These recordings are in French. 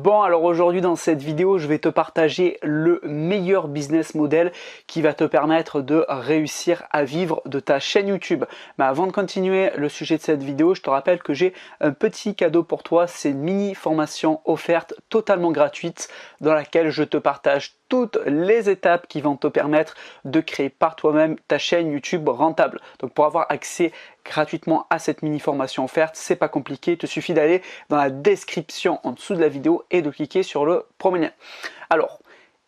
Bon, alors aujourd'hui dans cette vidéo, je vais te partager le meilleur business model qui va te permettre de réussir à vivre de ta chaîne YouTube. Mais avant de continuer le sujet de cette vidéo, je te rappelle que j'ai un petit cadeau pour toi. C'est une mini formation offerte totalement gratuite dans laquelle je te partage toutes les étapes qui vont te permettre de créer par toi-même ta chaîne YouTube rentable. Donc pour avoir accès gratuitement à cette mini formation offerte, c'est pas compliqué, il te suffit d'aller dans la description en dessous de la vidéo et de cliquer sur le premier lien. Alors,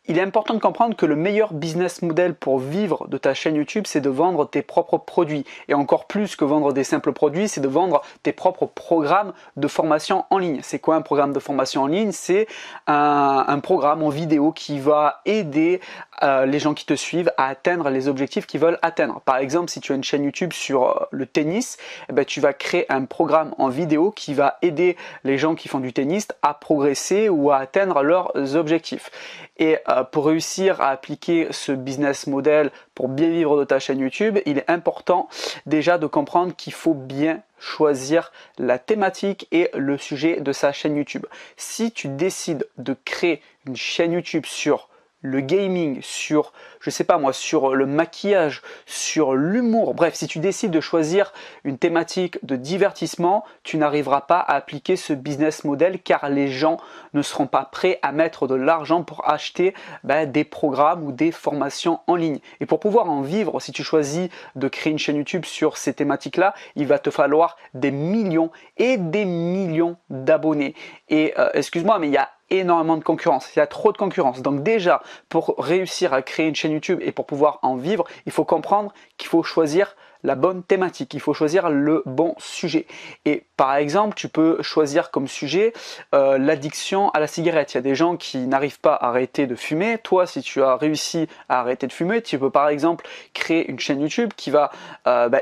il est important de comprendre que le meilleur business model pour vivre de ta chaîne YouTube, c'est de vendre tes propres produits. Et encore plus que vendre des simples produits, c'est de vendre tes propres programmes de formation en ligne. C'est quoi un programme de formation en ligne? C'est un programme en vidéo qui va aider les gens qui te suivent à atteindre les objectifs qu'ils veulent atteindre. Par exemple, si tu as une chaîne YouTube sur le tennis, eh ben, tu vas créer un programme en vidéo qui va aider les gens qui font du tennis à progresser ou à atteindre leurs objectifs. Et pour réussir à appliquer ce business model pour bien vivre de ta chaîne YouTube, il est important déjà de comprendre qu'il faut bien choisir la thématique et le sujet de sa chaîne YouTube. Si tu décides de créer une chaîne YouTube sur le gaming, sur, je sais pas moi, sur le maquillage, sur l'humour, bref, si tu décides de choisir une thématique de divertissement, tu n'arriveras pas à appliquer ce business model car les gens ne seront pas prêts à mettre de l'argent pour acheter des programmes ou des formations en ligne. Et pour pouvoir en vivre, si tu choisis de créer une chaîne YouTube sur ces thématiques-là, il va te falloir des millions et des millions d'abonnés. Et excuse-moi, mais il y a énormément de concurrence, il y a trop de concurrence. Donc déjà, pour réussir à créer une chaîne YouTube et pour pouvoir en vivre, il faut comprendre qu'il faut choisir la bonne thématique, il faut choisir le bon sujet. Et par exemple, tu peux choisir comme sujet l'addiction à la cigarette. Il y a des gens qui n'arrivent pas à arrêter de fumer. Toi, si tu as réussi à arrêter de fumer, tu peux par exemple créer une chaîne YouTube qui va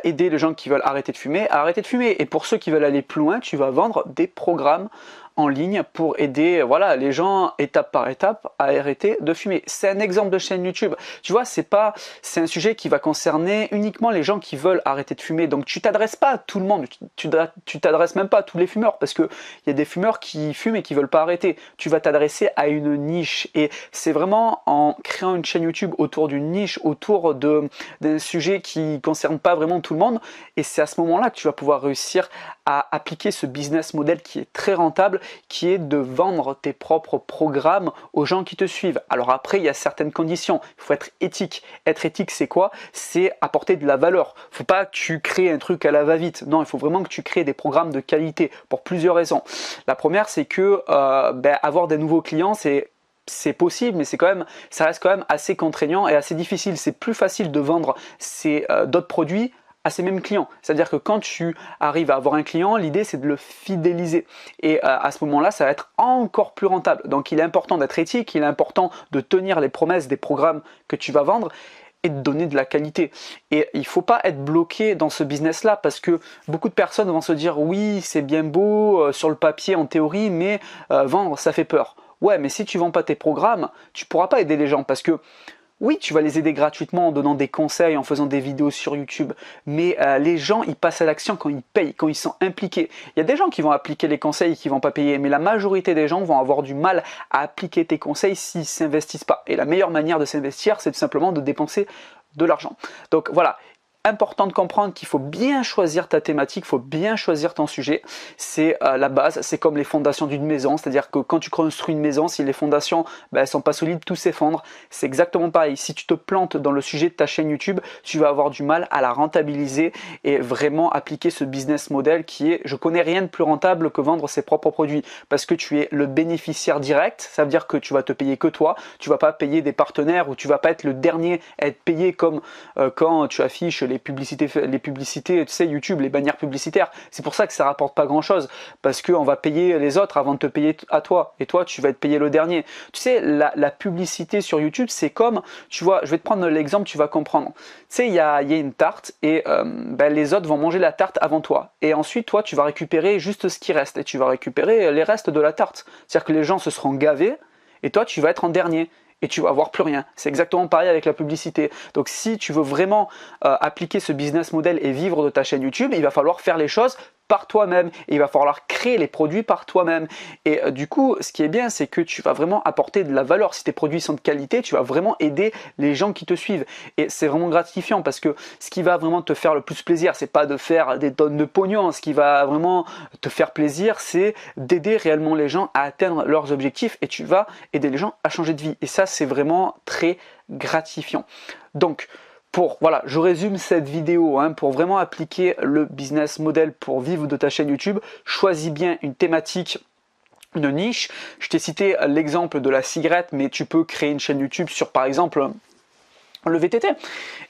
aider les gens qui veulent arrêter de fumer à arrêter de fumer. Et pour ceux qui veulent aller plus loin, tu vas vendre des programmes en ligne pour aider les gens étape par étape à arrêter de fumer. C'est un exemple de chaîne YouTube. Tu vois, c'est un sujet qui va concerner uniquement les gens qui veulent arrêter de fumer. Donc tu t'adresses pas à tout le monde, tu t'adresses même pas à tous les fumeurs parce que il y a des fumeurs qui fument et qui veulent pas arrêter. Tu vas t'adresser à une niche et c'est vraiment en créant une chaîne YouTube autour d'une niche, autour d'un sujet qui concerne pas vraiment tout le monde et c'est à ce moment-là que tu vas pouvoir réussir à appliquer ce business model qui est très rentable, qui est de vendre tes propres programmes aux gens qui te suivent. Alors après, il y a certaines conditions. Il faut être éthique. Être éthique, c'est quoi? C'est apporter de la valeur. Il ne faut pas que tu crées un truc à la va-vite. Non, il faut vraiment que tu crées des programmes de qualité pour plusieurs raisons. La première, c'est que avoir des nouveaux clients, c'est possible, mais ça reste quand même assez contraignant et assez difficile. C'est plus facile de vendre d'autres produits à ces mêmes clients. C'est-à-dire que quand tu arrives à avoir un client, l'idée c'est de le fidéliser. Et à ce moment-là, ça va être encore plus rentable. Donc il est important d'être éthique, il est important de tenir les promesses des programmes que tu vas vendre et de donner de la qualité. Et il ne faut pas être bloqué dans ce business-là parce que beaucoup de personnes vont se dire oui, c'est bien beau sur le papier en théorie, mais vendre, ça fait peur. Ouais, mais si tu ne vends pas tes programmes, tu ne pourras pas aider les gens parce que oui, tu vas les aider gratuitement en donnant des conseils, en faisant des vidéos sur YouTube, mais les gens, ils passent à l'action quand ils payent, quand ils sont impliqués. Il y a des gens qui vont appliquer les conseils et qui ne vont pas payer, mais la majorité des gens vont avoir du mal à appliquer tes conseils s'ils ne s'investissent pas. Et la meilleure manière de s'investir, c'est tout simplement de dépenser de l'argent. Donc voilà. Important de comprendre qu'il faut bien choisir ta thématique, il faut bien choisir ton sujet. C'est la base, c'est comme les fondations d'une maison, c'est-à-dire que quand tu construis une maison, si les fondations elles sont pas solides, tout s'effondre. C'est exactement pareil. Si tu te plantes dans le sujet de ta chaîne YouTube, tu vas avoir du mal à la rentabiliser et vraiment appliquer ce business model qui est, je connais rien de plus rentable que vendre ses propres produits parce que tu es le bénéficiaire direct, ça veut dire que tu vas te payer que toi, tu vas pas payer des partenaires ou tu vas pas être le dernier à être payé comme quand tu affiches les publicités, tu sais, YouTube, les bannières publicitaires. C'est pour ça que ça rapporte pas grand chose, parce qu'on va payer les autres avant de te payer à toi, et toi, tu vas être payé le dernier. Tu sais, la publicité sur YouTube, c'est comme, tu vois, je vais te prendre l'exemple, tu vas comprendre. Tu sais, il y a une tarte, et les autres vont manger la tarte avant toi, et ensuite, toi, tu vas récupérer juste ce qui reste, et tu vas récupérer les restes de la tarte. C'est-à-dire que les gens se seront gavés, et toi, tu vas être en dernier. Et tu vas avoir plus rien. C'est exactement pareil avec la publicité. Donc si tu veux vraiment appliquer ce business model et vivre de ta chaîne YouTube, il va falloir faire les choses par toi-même et il va falloir créer les produits par toi-même. Et du coup, ce qui est bien, c'est que tu vas vraiment apporter de la valeur. Si tes produits sont de qualité, tu vas vraiment aider les gens qui te suivent. Et c'est vraiment gratifiant parce que ce qui va vraiment te faire le plus plaisir, c'est pas de faire des tonnes de pognon. Ce qui va vraiment te faire plaisir, c'est d'aider réellement les gens à atteindre leurs objectifs et tu vas aider les gens à changer de vie. Et ça, c'est vraiment très gratifiant. Donc, voilà, je résume cette vidéo, pour vraiment appliquer le business model pour vivre de ta chaîne YouTube, choisis bien une thématique, une niche. Je t'ai cité l'exemple de la cigarette, mais tu peux créer une chaîne YouTube sur, par exemple, le VTT.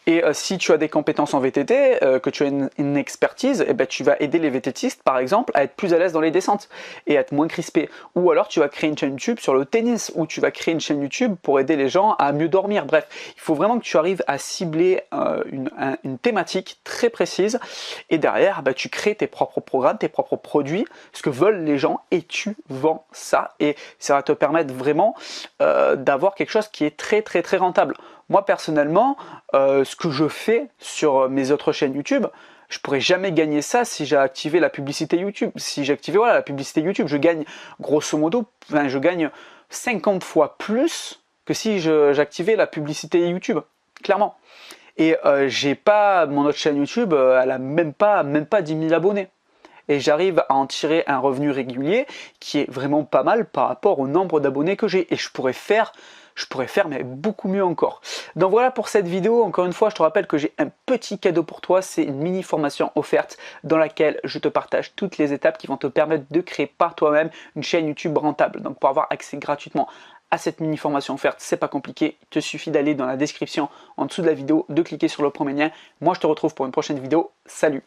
Et si tu as des compétences en VTT, que tu as une expertise, eh ben, tu vas aider les VTTistes par exemple à être plus à l'aise dans les descentes et à être moins crispés. Ou alors tu vas créer une chaîne YouTube sur le tennis, ou tu vas créer une chaîne YouTube pour aider les gens à mieux dormir. Bref, il faut vraiment que tu arrives à cibler une thématique très précise et derrière tu crées tes propres programmes, tes propres produits, ce que veulent les gens et tu vends ça et ça va te permettre vraiment d'avoir quelque chose qui est très très très rentable. Moi personnellement, ce que je fais sur mes autres chaînes YouTube, je pourrais jamais gagner ça si j'ai activé la publicité YouTube. Si j'ai activé la publicité YouTube, je gagne grosso modo, je gagne 50 fois plus que si j'activais la publicité YouTube, clairement. Et j'ai pas mon autre chaîne YouTube, elle a même pas 10 000 abonnés. Et j'arrive à en tirer un revenu régulier qui est vraiment pas mal par rapport au nombre d'abonnés que j'ai. Et je pourrais faire mais beaucoup mieux encore. Donc voilà pour cette vidéo. Encore une fois, je te rappelle que j'ai un petit cadeau pour toi. C'est une mini formation offerte dans laquelle je te partage toutes les étapes qui vont te permettre de créer par toi-même une chaîne YouTube rentable. Donc pour avoir accès gratuitement à cette mini formation offerte, c'est pas compliqué. Il te suffit d'aller dans la description en dessous de la vidéo, de cliquer sur le premier lien. Moi, je te retrouve pour une prochaine vidéo. Salut!